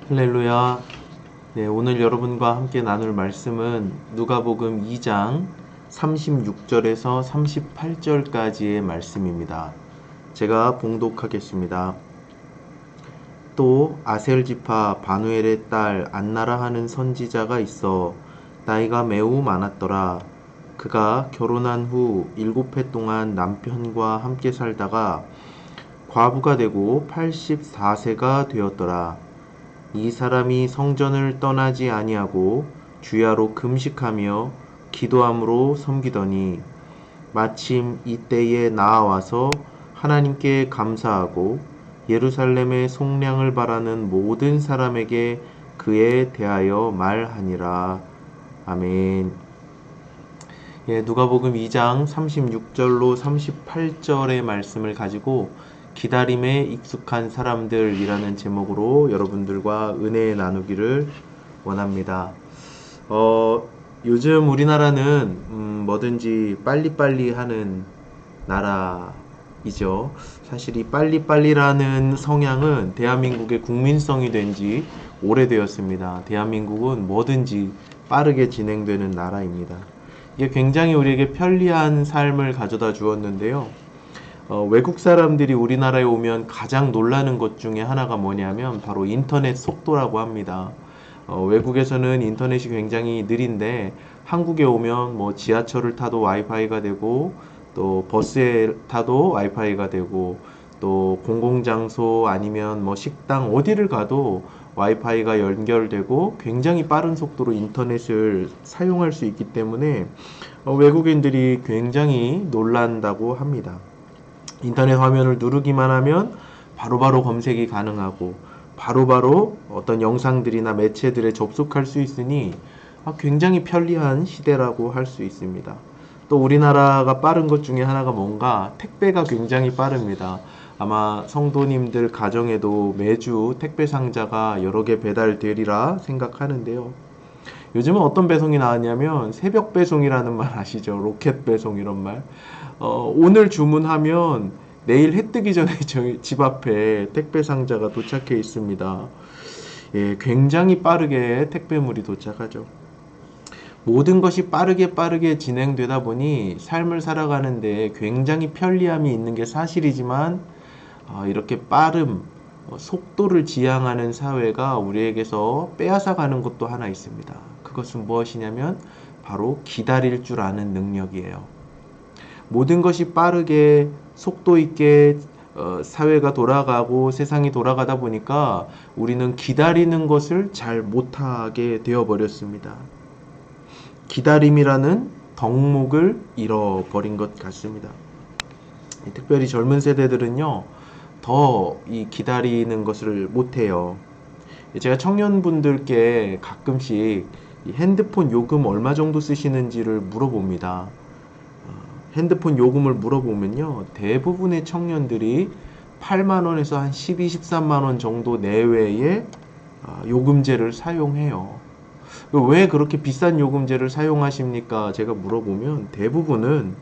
할렐루야. 네, 오늘 여러분과 함께 나눌 말씀은 누가복음 2장 36절에서 38절까지의 말씀입니다. 제가 봉독하겠습니다. 또 아셀 지파 바누엘의 딸 안나라 하는 선지자가 있어 나이가 매우 많았더라. 그가 결혼한 후 7해 동안 남편과 함께 살다가 과부가 되고 84세가 되었더라. 이 사람이 성전을 떠나지 아니하고 주야로 금식하며 기도함으로 섬기더니 마침 이때에 나아와서 하나님께 감사하고 예루살렘의 속량을 바라는 모든 사람에게 그에 대하여 말하니라. 아멘. 누가복음 2장 36절로 38절의 말씀을 가지고 기다림에 익숙한 사람들이라는 제목으로 여러분들과 은혜 나누기를 원합니다. 요즘 우리나라는 뭐든지 빨리빨리 하는 나라이죠. 사실 이 빨리빨리라는 성향은 대한민국의 국민성이 된 지 오래되었습니다. 대한민국은 뭐든지 빠르게 진행되는 나라입니다. 이게 굉장히 우리에게 편리한 삶을 가져다 주었는데요. 외국 사람들이 우리나라에 오면 가장 놀라는 것 중에 하나가 뭐냐면 바로 인터넷 속도라고 합니다. 외국에서는 인터넷이 굉장히 느린데 한국에 오면 뭐 지하철을 타도 와이파이가 되고 또 버스에 타도 와이파이가 되고 또 공공장소 아니면 뭐 식당 어디를 가도 와이파이가 연결되고 굉장히 빠른 속도로 인터넷을 사용할 수 있기 때문에 외국인들이 굉장히 놀란다고 합니다. 인터넷 화면을 누르기만 하면 바로바로 검색이 가능하고 바로바로 어떤 영상들이나 매체들에 접속할 수 있으니 굉장히 편리한 시대라고 할 수 있습니다. 또 우리나라가 빠른 것 중에 하나가 뭔가 택배가 굉장히 빠릅니다. 아마 성도님들 가정에도 매주 택배 상자가 여러 개 배달되리라 생각하는데요. 요즘은 어떤 배송이 나왔냐면 새벽 배송이라는 말 아시죠? 로켓 배송 이런 말. 오늘 주문하면 내일 해 뜨기 전에 저희 집 앞에 택배 상자가 도착해 있습니다. 굉장히 빠르게 택배물이 도착하죠. 모든 것이 빠르게 진행되다 보니 삶을 살아가는데 굉장히 편리함이 있는 게 사실이지만 이렇게 빠름, 속도를 지향하는 사회가 우리에게서 빼앗아가는 것도 하나 있습니다. 그것은 무엇이냐면 바로 기다릴 줄 아는 능력이에요. 모든 것이 빠르게 속도 있게 사회가 돌아가고 세상이 돌아가다 보니까 우리는 기다리는 것을 잘 못하게 되어버렸습니다. 기다림이라는 덕목을 잃어버린 것 같습니다. 특별히 젊은 세대들은요, 더 이 기다리는 것을 못해요. 제가 청년분들께 가끔씩 이 핸드폰 요금 얼마 정도 쓰시는지를 물어봅니다. 핸드폰 요금을 물어보면요, 대부분의 청년들이 8만원에서 한 12, 13만원 정도 내외의 요금제를 사용해요. 왜 그렇게 비싼 요금제를 사용하십니까? 제가 물어보면 대부분은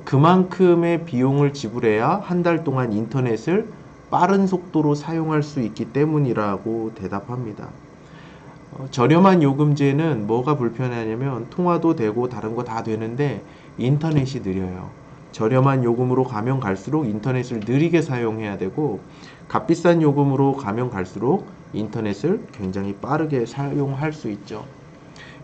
그만큼의 비용을 지불해야 한 달 동안 인터넷을 빠른 속도로 사용할 수 있기 때문이라고 대답합니다. 저렴한 요금제는 뭐가 불편하냐면 통화도 되고 다른 거 다 되는데 인터넷이 느려요. 저렴한 요금으로 가면 갈수록 인터넷을 느리게 사용해야 되고 값비싼 요금으로 가면 갈수록 인터넷을 굉장히 빠르게 사용할 수 있죠.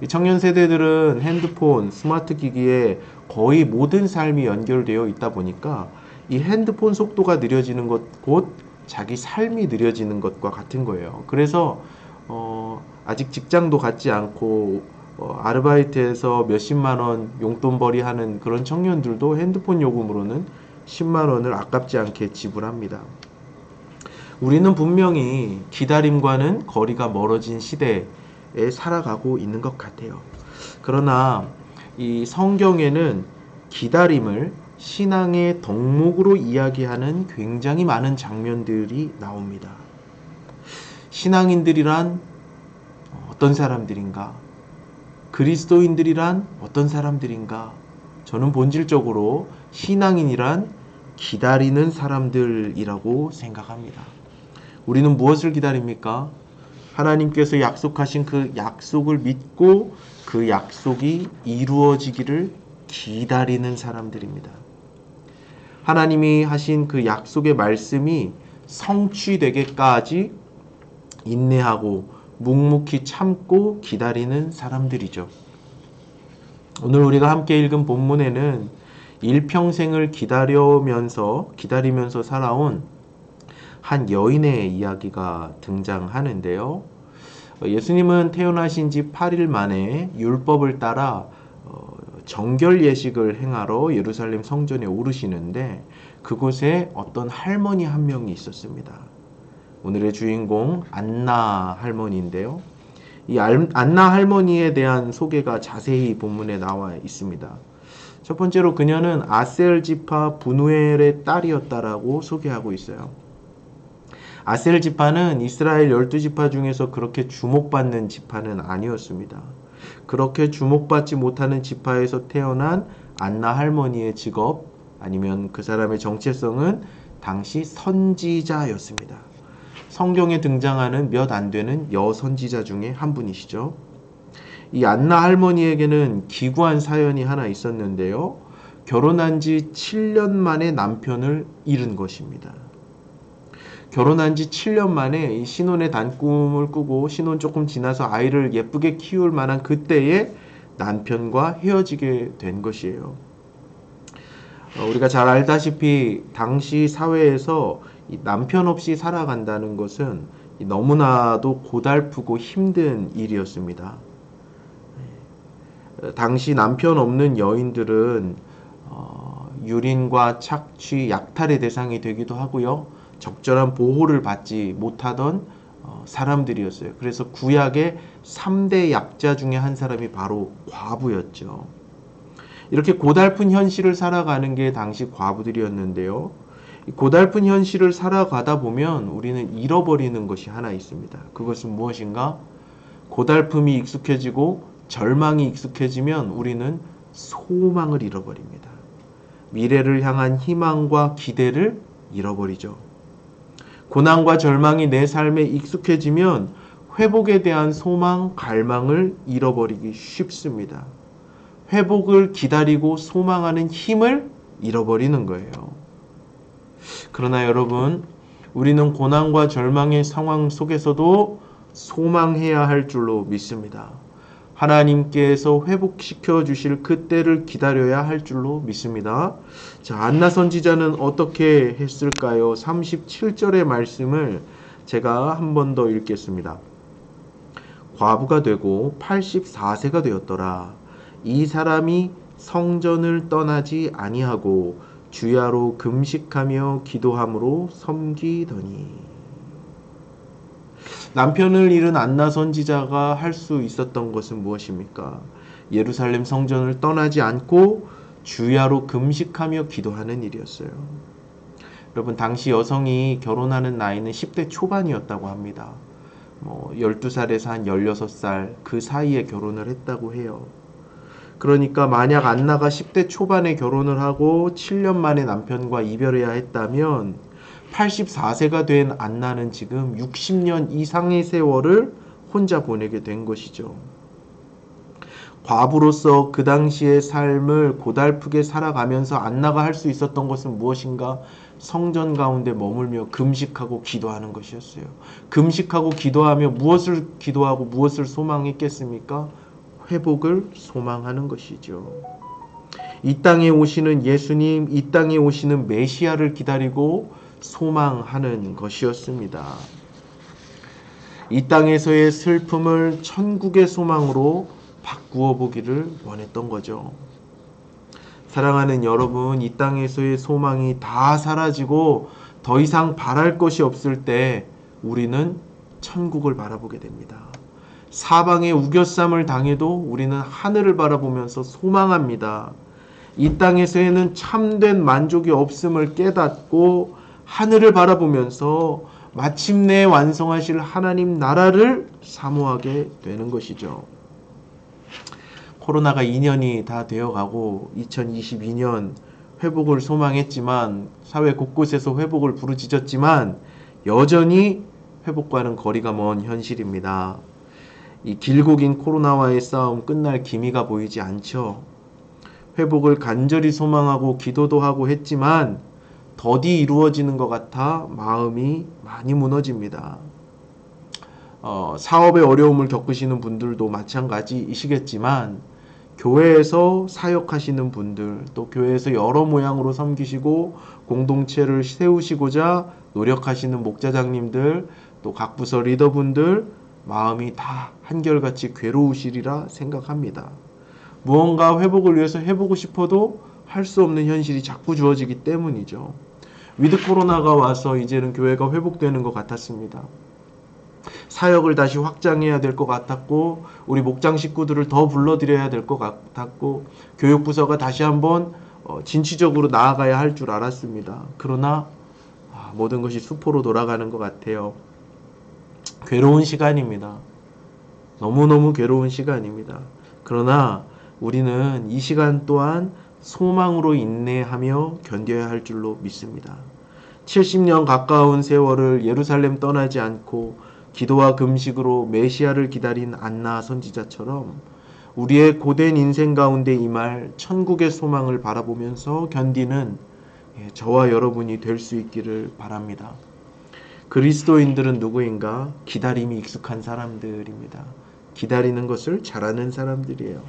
이 청년 세대들은 핸드폰, 스마트 기기에 거의 모든 삶이 연결되어 있다 보니까 이 핸드폰 속도가 느려지는 것 곧 자기 삶이 느려지는 것과 같은 거예요. 그래서 아직 직장도 갖지 않고 아르바이트에서 몇십만 원 용돈벌이 하는 그런 청년들도 핸드폰 요금으로는 10만 원을 아깝지 않게 지불합니다. 우리는 분명히 기다림과는 거리가 멀어진 시대에 살아가고 있는 것 같아요. 그러나 이 성경에는 기다림을 신앙의 덕목으로 이야기하는 굉장히 많은 장면들이 나옵니다. 신앙인들이란 어떤 사람들인가? 그리스도인들이란 어떤 사람들인가? 저는 본질적으로 신앙인이란 기다리는 사람들이라고 생각합니다. 우리는 무엇을 기다립니까? 하나님께서 약속하신 그 약속을 믿고 그 약속이 이루어지기를 기다리는 사람들입니다. 하나님이 하신 그 약속의 말씀이 성취되기까지 인내하고 묵묵히 참고 기다리는 사람들이죠. 오늘 우리가 함께 읽은 본문에는 일평생을 기다리면서 살아온 한 여인의 이야기가 등장하는데요. 예수님은 태어나신 지 8일 만에 율법을 따라 정결 예식을 행하러 예루살렘 성전에 오르시는데 그곳에 어떤 할머니 한 명이 있었습니다. 오늘의 주인공 안나 할머니인데요. 이 안나 할머니에 대한 소개가 자세히 본문에 나와 있습니다. 첫 번째로 그녀는 아셀 지파 분우엘의 딸이었다라고 소개하고 있어요. 아셀 지파는 이스라엘 12지파 중에서 그렇게 주목받는 지파는 아니었습니다. 그렇게 주목받지 못하는 지파에서 태어난 안나 할머니의 직업 아니면 그 사람의 정체성은 당시 선지자였습니다. 성경에 등장하는 몇 안 되는 여선지자 중에 한 분이시죠. 이 안나 할머니에게는 기구한 사연이 하나 있었는데요. 결혼한 지 7년 만에 남편을 잃은 것입니다. 결혼한 지 7년 만에 이 신혼의 단꿈을 꾸고 신혼 조금 지나서 아이를 예쁘게 키울 만한 그때에 남편과 헤어지게 된 것이에요. 우리가 잘 알다시피 당시 사회에서 이 남편 없이 살아간다는 것은 너무나도 고달프고 힘든 일이었습니다. 당시 남편 없는 여인들은 유린과 착취, 약탈의 대상이 되기도 하고요. 적절한 보호를 받지 못하던 사람들이었어요. 그래서 구약의 3대 약자 중에 한 사람이 바로 과부였죠. 이렇게 고달픈 현실을 살아가는 게 당시 과부들이었는데요. 고달픈 현실을 살아가다 보면 우리는 잃어버리는 것이 하나 있습니다. 그것은 무엇인가? 고달픔이 익숙해지고 절망이 익숙해지면 우리는 소망을 잃어버립니다. 미래를 향한 희망과 기대를 잃어버리죠. 고난과 절망이 내 삶에 익숙해지면 회복에 대한 소망, 갈망을 잃어버리기 쉽습니다. 회복을 기다리고 소망하는 힘을 잃어버리는 거예요. 그러나 여러분, 우리는 고난과 절망의 상황 속에서도 소망해야 할 줄로 믿습니다. 하나님께서 회복시켜 주실 그때를 기다려야 할 줄로 믿습니다. 자, 안나 선지자는 어떻게 했을까요? 37절의 말씀을 제가 한 번 더 읽겠습니다. 과부가 되고 84세가 되었더라. 이 사람이 성전을 떠나지 아니하고 주야로 금식하며 기도함으로 섬기더니. 남편을 잃은 안나 선지자가 할 수 있었던 것은 무엇입니까? 예루살렘 성전을 떠나지 않고 주야로 금식하며 기도하는 일이었어요. 여러분, 당시 여성이 결혼하는 나이는 10대 초반이었다고 합니다. 12살에서 한 16살 그 사이에 결혼을 했다고 해요. 그러니까 만약 안나가 10대 초반에 결혼을 하고 7년 만에 남편과 이별해야 했다면 84세가 된 안나는 지금 60년 이상의 세월을 혼자 보내게 된 것이죠. 과부로서 그 당시의 삶을 고달프게 살아가면서 안나가 할 수 있었던 것은 무엇인가? 성전 가운데 머물며 금식하고 기도하는 것이었어요. 금식하고 기도하며 무엇을 기도하고 무엇을 소망했겠습니까? 회복을 소망하는 것이죠. 이 땅에 오시는 예수님, 이 땅에 오시는 메시아를 기다리고 소망하는 것이었습니다. 이 땅에서의 슬픔을 천국의 소망으로 바꾸어 보기를 원했던 거죠. 사랑하는 여러분, 이 땅에서의 소망이 다 사라지고 더 이상 바랄 것이 없을 때 우리는 천국을 바라보게 됩니다. 사방에 우겨쌈을 당해도 우리는 하늘을 바라보면서 소망합니다. 이 땅에서에는 참된 만족이 없음을 깨닫고 하늘을 바라보면서 마침내 완성하실 하나님 나라를 사모하게 되는 것이죠. 코로나가 2년이 다 되어가고 2022년 회복을 소망했지만 사회 곳곳에서 회복을 부르짖었지만 여전히 회복과는 거리가 먼 현실입니다. 이 길고 긴 코로나와의 싸움 끝날 기미가 보이지 않죠. 회복을 간절히 소망하고 기도도 하고 했지만 더디 이루어지는 것 같아 마음이 많이 무너집니다. 사업의 어려움을 겪으시는 분들도 마찬가지이시겠지만 교회에서 사역하시는 분들, 또 교회에서 여러 모양으로 섬기시고 공동체를 세우시고자 노력하시는 목자장님들, 또 각 부서 리더분들 마음이 다 한결같이 괴로우시리라 생각합니다. 무언가 회복을 위해서 해보고 싶어도 할 수 없는 현실이 자꾸 주어지기 때문이죠. 위드 코로나가 와서 이제는 교회가 회복되는 것 같았습니다. 사역을 다시 확장해야 될 것 같았고, 우리 목장 식구들을 더 불러들여야 될 것 같았고, 교육부서가 다시 한번 진취적으로 나아가야 할 줄 알았습니다. 그러나 모든 것이 수포로 돌아가는 것 같아요. 괴로운 시간입니다. 너무너무 괴로운 시간입니다. 그러나 우리는 이 시간 또한 소망으로 인내하며 견뎌야 할 줄로 믿습니다. 70년 가까운 세월을 예루살렘 떠나지 않고 기도와 금식으로 메시아를 기다린 안나 선지자처럼 우리의 고된 인생 가운데 임할 천국의 소망을 바라보면서 견디는 저와 여러분이 될 수 있기를 바랍니다. 그리스도인들은 누구인가? 기다림이 익숙한 사람들입니다. 기다리는 것을 잘하는 사람들이에요.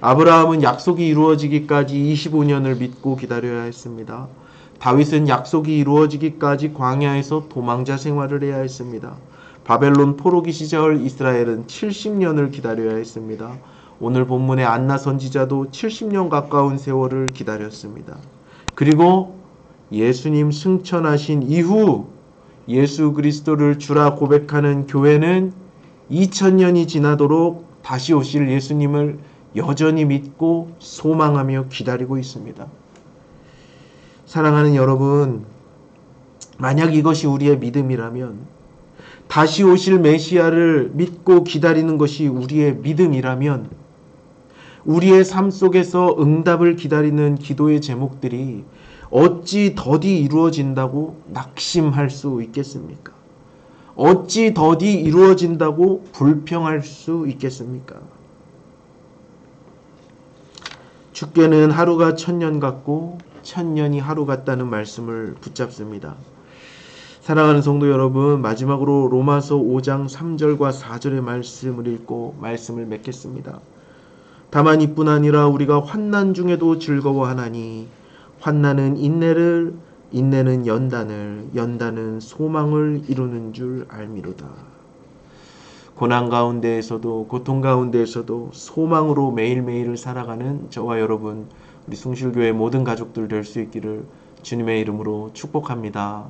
아브라함은 약속이 이루어지기까지 25년을 믿고 기다려야 했습니다. 다윗은 약속이 이루어지기까지 광야에서 도망자 생활을 해야 했습니다. 바벨론 포로기 시절 이스라엘은 70년을 기다려야 했습니다. 오늘 본문의 안나 선지자도 70년 가까운 세월을 기다렸습니다. 그리고 예수님 승천하신 이후 예수 그리스도를 주라 고백하는 교회는 2000년이 지나도록 다시 오실 예수님을 여전히 믿고 소망하며 기다리고 있습니다. 사랑하는 여러분, 만약 이것이 우리의 믿음이라면, 다시 오실 메시아를 믿고 기다리는 것이 우리의 믿음이라면, 우리의 삶 속에서 응답을 기다리는 기도의 제목들이 어찌 더디 이루어진다고 낙심할 수 있겠습니까? 어찌 더디 이루어진다고 불평할 수 있겠습니까? 주께는 하루가 1000년 같고 1000년이 하루 같다는 말씀을 붙잡습니다. 사랑하는 성도 여러분, 마지막으로 로마서 5장 3절과 4절의 말씀을 읽고 말씀을 맺겠습니다. 다만 이뿐 아니라 우리가 환난 중에도 즐거워하나니 환난은 인내를, 인내는 연단을, 연단은 소망을 이루는 줄 알미로다. 고난 가운데에서도 고통 가운데에서도 소망으로 매일매일을 살아가는 저와 여러분, 우리 숭실교회 모든 가족들 될 수 있기를 주님의 이름으로 축복합니다.